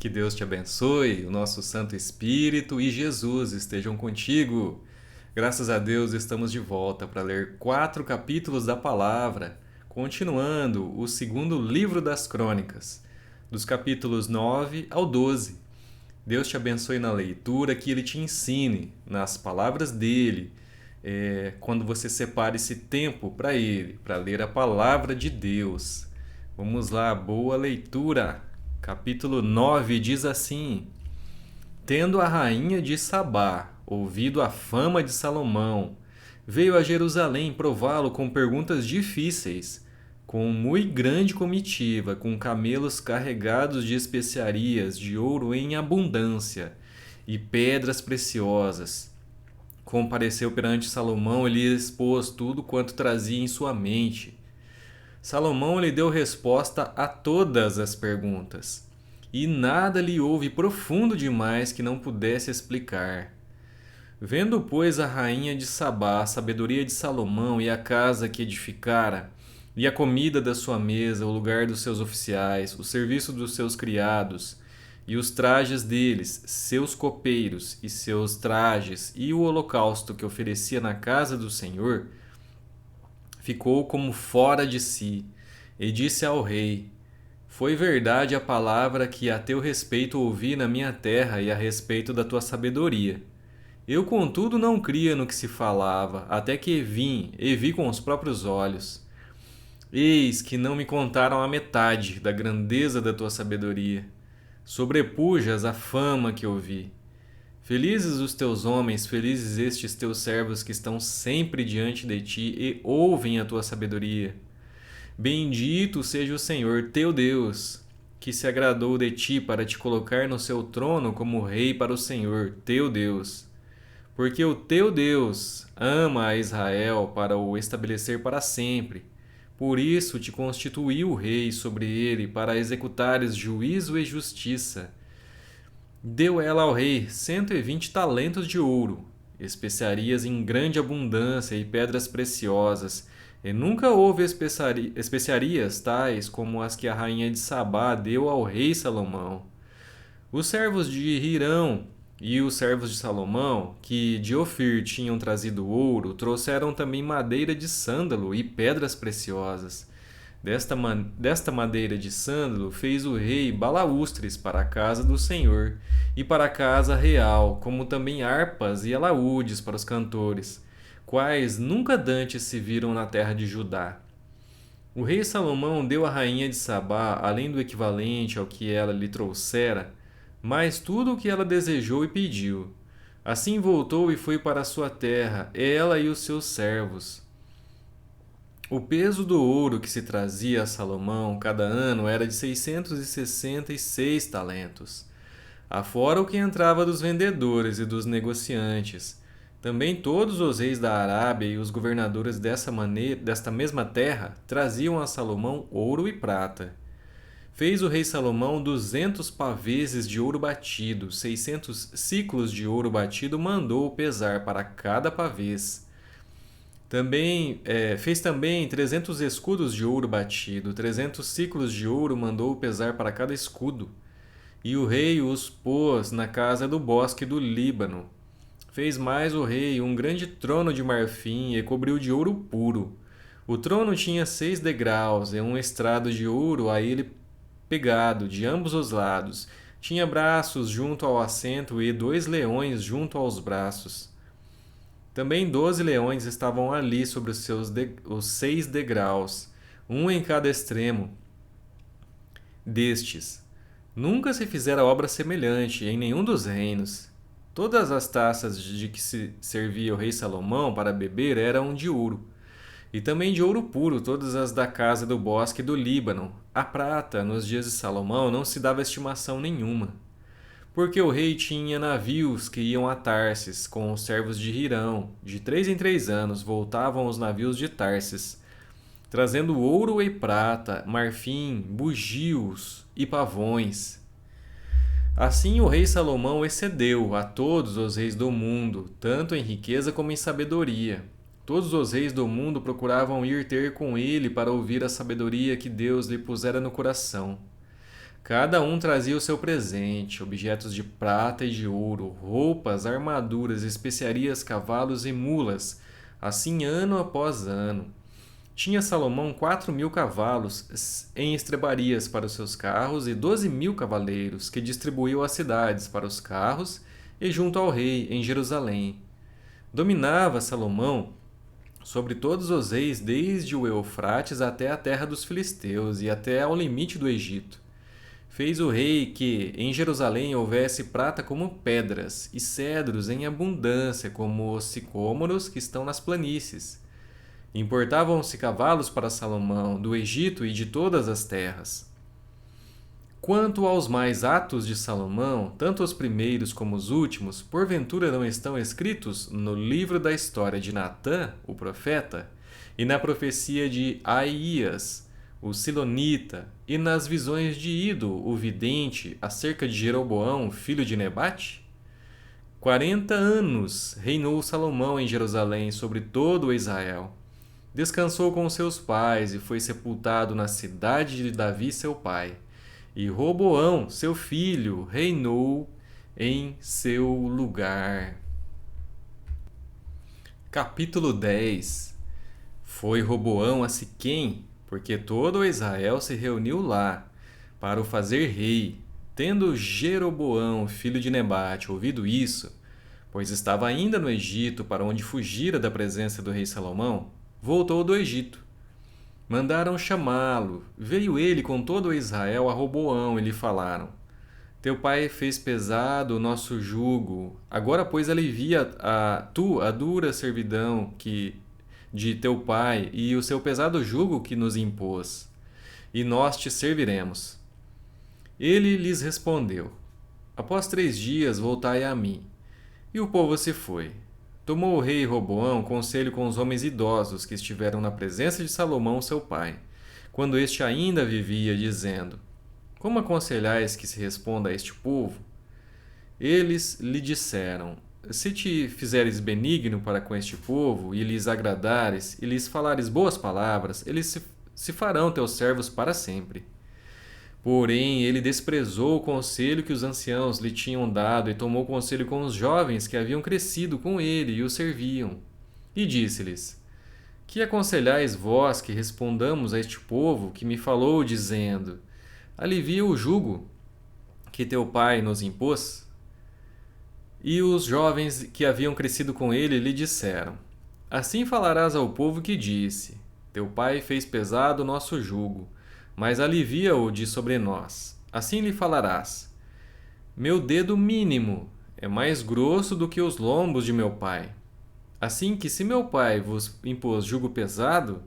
Que Deus te abençoe, o nosso Santo Espírito e Jesus estejam contigo. Graças a Deus estamos de volta para ler 4 capítulos da Palavra, continuando o segundo livro das Crônicas, dos capítulos 9 ao 12. Deus te abençoe na leitura, que Ele te ensine nas palavras dEle, quando você separe esse tempo para Ele, para ler a Palavra de Deus. Vamos lá, boa leitura! Capítulo 9 diz assim: Tendo a rainha de Sabá ouvido a fama de Salomão, veio a Jerusalém prová-lo com perguntas difíceis, com muito grande comitiva, com camelos carregados de especiarias, de ouro em abundância e pedras preciosas. Compareceu perante Salomão e lhe expôs tudo quanto trazia em sua mente. Salomão lhe deu resposta a todas as perguntas, e nada lhe houve profundo demais que não pudesse explicar. Vendo, pois, a rainha de Sabá a sabedoria de Salomão e a casa que edificara, e a comida da sua mesa, o lugar dos seus oficiais, o serviço dos seus criados, e os trajes deles, seus copeiros e seus trajes, e o holocausto que oferecia na casa do Senhor, ficou como fora de si, e disse ao rei: Foi verdade a palavra que a teu respeito ouvi na minha terra e a respeito da tua sabedoria. Eu, contudo, não cria no que se falava, até que vim e vi com os próprios olhos. Eis que não me contaram a metade da grandeza da tua sabedoria. Sobrepujas a fama que ouvi. Felizes os teus homens, felizes estes teus servos que estão sempre diante de ti e ouvem a tua sabedoria. Bendito seja o Senhor teu Deus, que se agradou de ti para te colocar no seu trono como rei para o Senhor teu Deus. Porque o teu Deus ama a Israel para o estabelecer para sempre. Por isso te constituiu rei sobre ele para executares juízo e justiça. Deu ela ao rei 120 talentos de ouro, especiarias em grande abundância e pedras preciosas, e nunca houve especiarias tais como as que a rainha de Sabá deu ao rei Salomão. Os servos de Hirão e os servos de Salomão, que de Ofir tinham trazido ouro, trouxeram também madeira de sândalo e pedras preciosas. Desta madeira de sândalo fez o rei balaústres para a casa do Senhor e para a casa real, como também harpas e alaúdes para os cantores, quais nunca dantes se viram na terra de Judá. O rei Salomão deu à rainha de Sabá, além do equivalente ao que ela lhe trouxera, mais tudo o que ela desejou e pediu. Assim voltou e foi para a sua terra, ela e os seus servos. O peso do ouro que se trazia a Salomão cada ano era de 666 talentos, afora o que entrava dos vendedores e dos negociantes. Também todos os reis da Arábia e os governadores desta mesma terra traziam a Salomão ouro e prata. Fez o rei Salomão 200 paveses de ouro batido, 600 ciclos de ouro batido mandou pesar para cada pavês. Fez também 300 escudos de ouro batido, 300 ciclos de ouro mandou pesar para cada escudo. E o rei os pôs na casa do bosque do Líbano. Fez mais o rei um grande trono de marfim e cobriu de ouro puro. O trono tinha 6 degraus e um estrado de ouro a ele pegado de ambos os lados. Tinha braços junto ao assento e 2 leões junto aos braços. Também 12 leões estavam ali sobre os 6 degraus, um em cada extremo destes. Nunca se fizera obra semelhante em nenhum dos reinos. Todas as taças de que se servia o rei Salomão para beber eram de ouro, e também de ouro puro todas as da casa do bosque do Líbano. A prata, nos dias de Salomão, não se dava estimação nenhuma. Porque o rei tinha navios que iam a Tarsis com os servos de Hirão. De 3 em 3 anos voltavam os navios de Tarsis, trazendo ouro e prata, marfim, bugios e pavões. Assim o rei Salomão excedeu a todos os reis do mundo, tanto em riqueza como em sabedoria. Todos os reis do mundo procuravam ir ter com ele para ouvir a sabedoria que Deus lhe pusera no coração. Cada um trazia o seu presente, objetos de prata e de ouro, roupas, armaduras, especiarias, cavalos e mulas, assim ano após ano. Tinha Salomão 4.000 cavalos em estrebarias para os seus carros e 12.000 cavaleiros, que distribuiu às cidades para os carros e junto ao rei, em Jerusalém. Dominava Salomão sobre todos os reis, desde o Eufrates até a terra dos filisteus e até ao limite do Egito. Fez o rei que em Jerusalém houvesse prata como pedras e cedros em abundância, como os sicômoros que estão nas planícies. Importavam-se cavalos para Salomão do Egito e de todas as terras. Quanto aos mais atos de Salomão, tanto os primeiros como os últimos, porventura não estão escritos no livro da história de Natã, o profeta, e na profecia de Aías, o Silonita, e nas visões de Ido, o vidente, acerca de Jeroboão, filho de Nebate? 40 anos reinou Salomão em Jerusalém sobre todo o Israel. Descansou com seus pais e foi sepultado na cidade de Davi, seu pai. E Roboão, seu filho, reinou em seu lugar. Capítulo 10. Foi Roboão a Siquém, porque todo Israel se reuniu lá, para o fazer rei. Tendo Jeroboão, filho de Nebate, ouvido isso, pois estava ainda no Egito, para onde fugira da presença do rei Salomão, voltou do Egito. Mandaram chamá-lo. Veio ele com todo o Israel a Roboão e lhe falaram: Teu pai fez pesado o nosso jugo. Agora, pois, alivia a dura servidão de teu pai e o seu pesado jugo que nos impôs, e nós te serviremos. Ele lhes respondeu: Após 3 dias voltai a mim. E o povo se foi. Tomou o rei Roboão conselho com os homens idosos que estiveram na presença de Salomão, seu pai, quando este ainda vivia, dizendo: Como aconselhais que se responda a este povo? Eles lhe disseram: Se te fizeres benigno para com este povo, e lhes agradares, e lhes falares boas palavras, eles se farão teus servos para sempre. Porém, ele desprezou o conselho que os anciãos lhe tinham dado e tomou conselho com os jovens que haviam crescido com ele e o serviam. E disse-lhes: Que aconselhais vós que respondamos a este povo que me falou, dizendo: Alivia o jugo que teu pai nos impôs? E os jovens que haviam crescido com ele lhe disseram: Assim falarás ao povo que disse: Teu pai fez pesado o nosso jugo, mas alivia-o de sobre nós. Assim lhe falarás: Meu dedo mínimo é mais grosso do que os lombos de meu pai. Assim que, se meu pai vos impôs jugo pesado,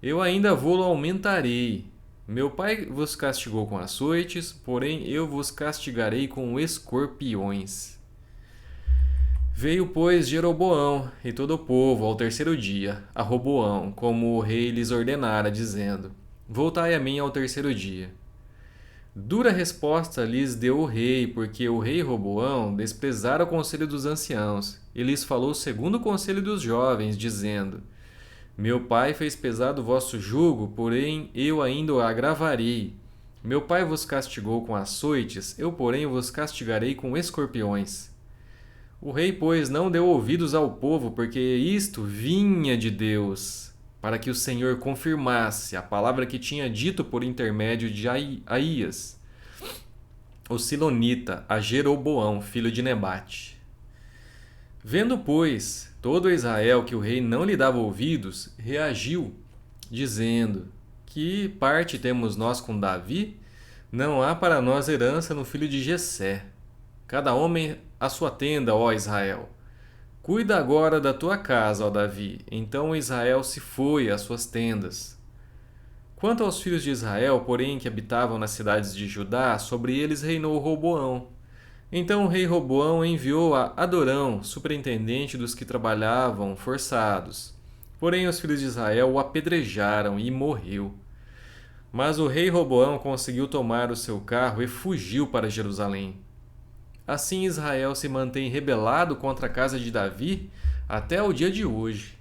eu ainda vô-lo aumentarei. Meu pai vos castigou com açoites, porém eu vos castigarei com escorpiões. Veio, pois, Jeroboão e todo o povo ao 3º dia, a Roboão, como o rei lhes ordenara, dizendo: Voltai a mim ao 3º dia. Dura resposta lhes deu o rei, porque o rei Roboão desprezara o conselho dos anciãos, e lhes falou segundo o conselho dos jovens, dizendo: Meu pai fez pesado o vosso jugo, porém eu ainda o agravarei. Meu pai vos castigou com açoites, eu, porém, vos castigarei com escorpiões. O rei, pois, não deu ouvidos ao povo, porque isto vinha de Deus, para que o Senhor confirmasse a palavra que tinha dito por intermédio de Aías, o Silonita, a Jeroboão, filho de Nebate. Vendo, pois, todo Israel que o rei não lhe dava ouvidos, reagiu, dizendo: Que parte temos nós com Davi? Não há para nós herança no filho de Jessé. Cada homem a sua tenda, ó Israel. Cuida agora da tua casa, ó Davi. Então Israel se foi às suas tendas. Quanto aos filhos de Israel, porém, que habitavam nas cidades de Judá, sobre eles reinou Roboão. Então o rei Roboão enviou a Adorão, superintendente dos que trabalhavam forçados. Porém os filhos de Israel o apedrejaram e morreu. Mas o rei Roboão conseguiu tomar o seu carro e fugiu para Jerusalém. Assim Israel se mantém rebelado contra a casa de Davi até o dia de hoje.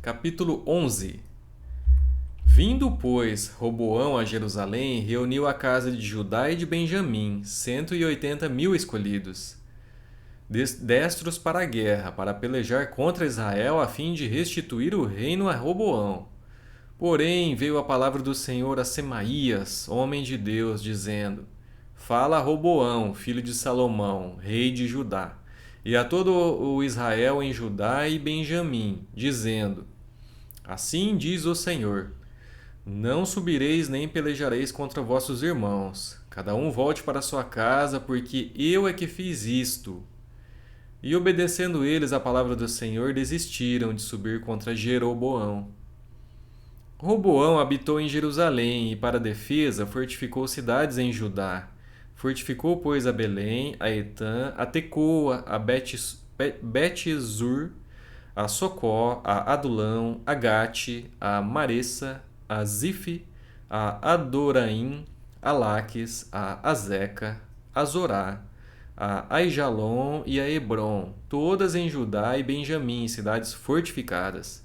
Capítulo 11. Vindo, pois, Roboão a Jerusalém, reuniu a casa de Judá e de Benjamim, 180.000 escolhidos, destros para a guerra, para pelejar contra Israel, a fim de restituir o reino a Roboão. Porém, veio a palavra do Senhor a Semaías, homem de Deus, dizendo: Fala a Roboão, filho de Salomão, rei de Judá, e a todo o Israel em Judá e Benjamim, dizendo: Assim diz o Senhor: Não subireis nem pelejareis contra vossos irmãos. Cada um volte para sua casa, porque eu é que fiz isto. E obedecendo eles à palavra do Senhor, desistiram de subir contra Jeroboão. Roboão habitou em Jerusalém e, para defesa, fortificou cidades em Judá. Fortificou, pois, a Belém, a Etã, a Tecoa, a Bet-zur, a Socó, a Adulão, a Gate, a Maressa, a Zife, a Adoraim, a Laques, a Azeca, a Zorá, a Aijalon e a Hebron, todas em Judá e Benjamim, cidades fortificadas.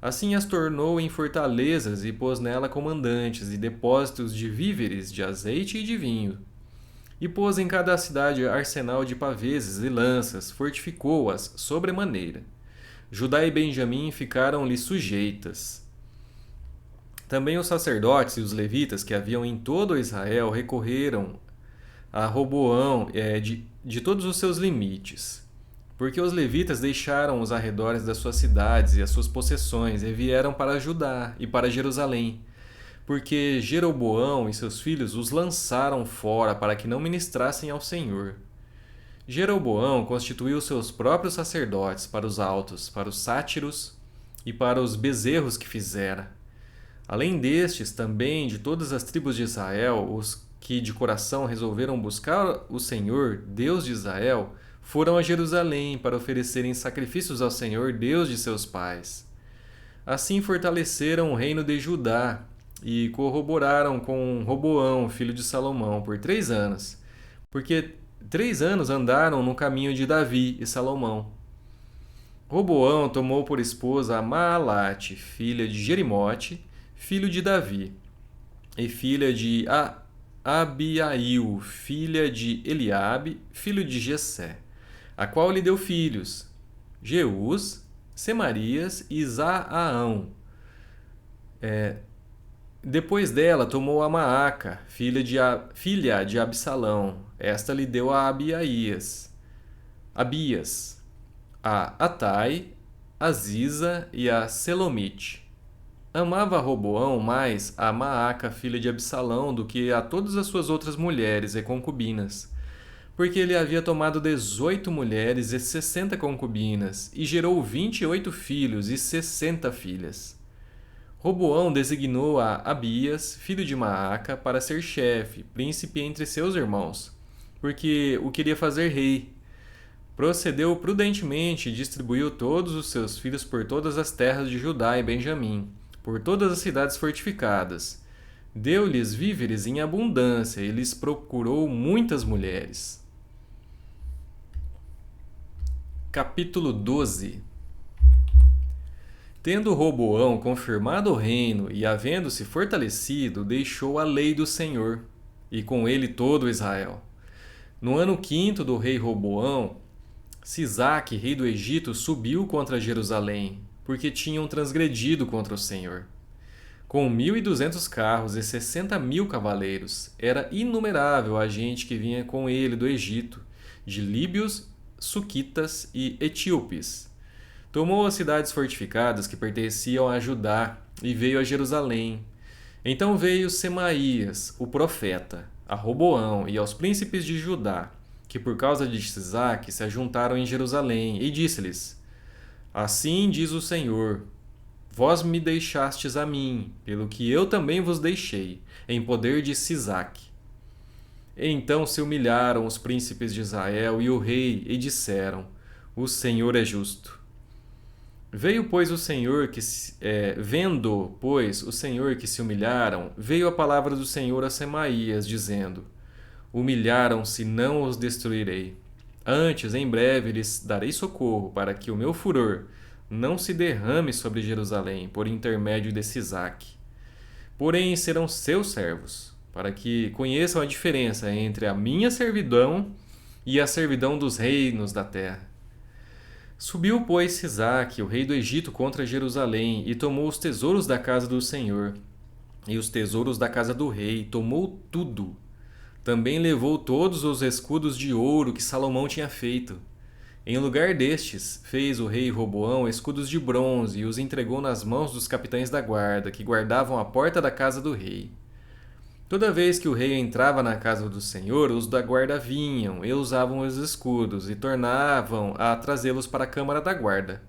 Assim as tornou em fortalezas e pôs nela comandantes e depósitos de víveres, de azeite e de vinho. E pôs em cada cidade arsenal de paveses e lanças, fortificou-as sobremaneira. Judá e Benjamim ficaram-lhe sujeitas. Também os sacerdotes e os levitas que haviam em todo Israel recorreram a Roboão de todos os seus limites, porque os levitas deixaram os arredores das suas cidades e as suas possessões e vieram para Judá e para Jerusalém, porque Jeroboão e seus filhos os lançaram fora para que não ministrassem ao Senhor. Jeroboão constituiu seus próprios sacerdotes para os altos, para os sátiros e para os bezerros que fizera. Além destes, também de todas as tribos de Israel, os que de coração resolveram buscar o Senhor, Deus de Israel, foram a Jerusalém para oferecerem sacrifícios ao Senhor, Deus de seus pais. Assim fortaleceram o reino de Judá e corroboraram com Roboão, filho de Salomão, por 3 anos, porque 3 anos andaram no caminho de Davi e Salomão. Roboão tomou por esposa a Maalate, filha de Jerimote, filho de Davi, e filha de Abiail, filha de Eliabe, filho de Jessé, a qual lhe deu filhos, Jeús, Semarias e Zaaão. Depois dela tomou a Maaca, filha de Absalão. Esta lhe deu a Abias, a Atai, a Ziza e a Selomite. Amava Roboão mais a Maaca, filha de Absalão, do que a todas as suas outras mulheres e concubinas, porque ele havia tomado 18 mulheres e 60 concubinas, e gerou 28 filhos e 60 filhas. Roboão designou a Abias, filho de Maaca, para ser chefe, príncipe entre seus irmãos, porque o queria fazer rei. Procedeu prudentemente e distribuiu todos os seus filhos por todas as terras de Judá e Benjamim, por todas as cidades fortificadas. Deu-lhes víveres em abundância e lhes procurou muitas mulheres. Capítulo 12. Tendo Roboão confirmado o reino e havendo-se fortalecido, deixou a lei do Senhor, e com ele todo Israel. No ano 5º do rei Roboão, Sisaque, rei do Egito, subiu contra Jerusalém, porque tinham transgredido contra o Senhor. Com 1.200 carros e 60.000 cavaleiros, era inumerável a gente que vinha com ele do Egito, de líbios, suquitas e etíopes. Tomou as cidades fortificadas que pertenciam a Judá e veio a Jerusalém. Então veio Semaías, o profeta, a Roboão e aos príncipes de Judá, que por causa de Sisaque se ajuntaram em Jerusalém, e disse-lhes: Assim diz o Senhor: Vós me deixastes a mim, pelo que eu também vos deixei, em poder de Sisaque. Então se humilharam os príncipes de Israel e o rei, e disseram: O Senhor é justo. Veio, pois, o Senhor vendo, pois, o Senhor que se humilharam, veio a palavra do Senhor a Semaías, dizendo: Humilharam-se, não os destruirei. Antes, em breve, lhes darei socorro, para que o meu furor não se derrame sobre Jerusalém, por intermédio de Sisaque. porém serão seus servos, para que conheçam a diferença entre a minha servidão e a servidão dos reinos da terra. Subiu, pois, Sisaque, o rei do Egito, contra Jerusalém, e tomou os tesouros da casa do Senhor, e os tesouros da casa do rei, tomou tudo. Também levou todos os escudos de ouro que Salomão tinha feito. Em lugar destes, fez o rei Roboão escudos de bronze e os entregou nas mãos dos capitães da guarda, que guardavam a porta da casa do rei. Toda vez que o rei entrava na casa do Senhor, os da guarda vinham e usavam os escudos e tornavam a trazê-los para a câmara da guarda.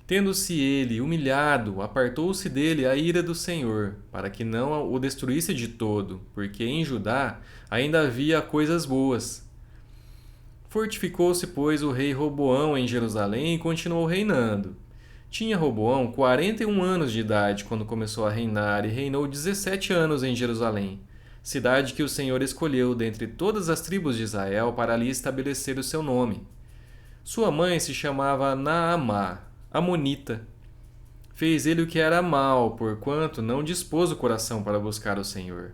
Tendo-se ele humilhado, apartou-se dele a ira do Senhor, para que não o destruísse de todo, porque em Judá ainda havia coisas boas. Fortificou-se, pois, o rei Roboão em Jerusalém e continuou reinando. Tinha Roboão 41 anos de idade quando começou a reinar e reinou 17 anos em Jerusalém, cidade que o Senhor escolheu dentre todas as tribos de Israel para ali estabelecer o seu nome. Sua mãe se chamava Naamá, amonita. Fez ele o que era mal, porquanto não dispôs o coração para buscar o Senhor.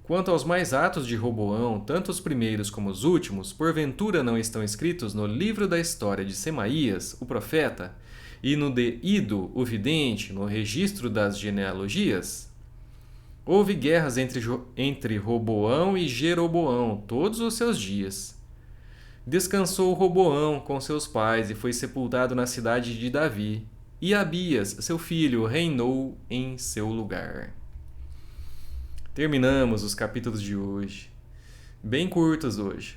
Quanto aos mais atos de Roboão, tanto os primeiros como os últimos, porventura não estão escritos no livro da história de Semaías, o profeta, e no de Ido, o vidente, no registro das genealogias? Houve guerras entre Roboão e Jeroboão todos os seus dias. Descansou Roboão com seus pais e foi sepultado na cidade de Davi, e Abias, seu filho, reinou em seu lugar. Terminamos os capítulos de hoje. Bem curtos hoje,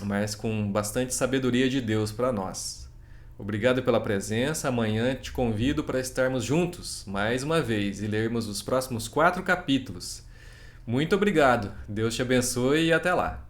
mas com bastante sabedoria de Deus para nós. Obrigado pela presença. Amanhã te convido para estarmos juntos mais uma vez e lermos os próximos 4 capítulos. Muito obrigado. Deus te abençoe e até lá.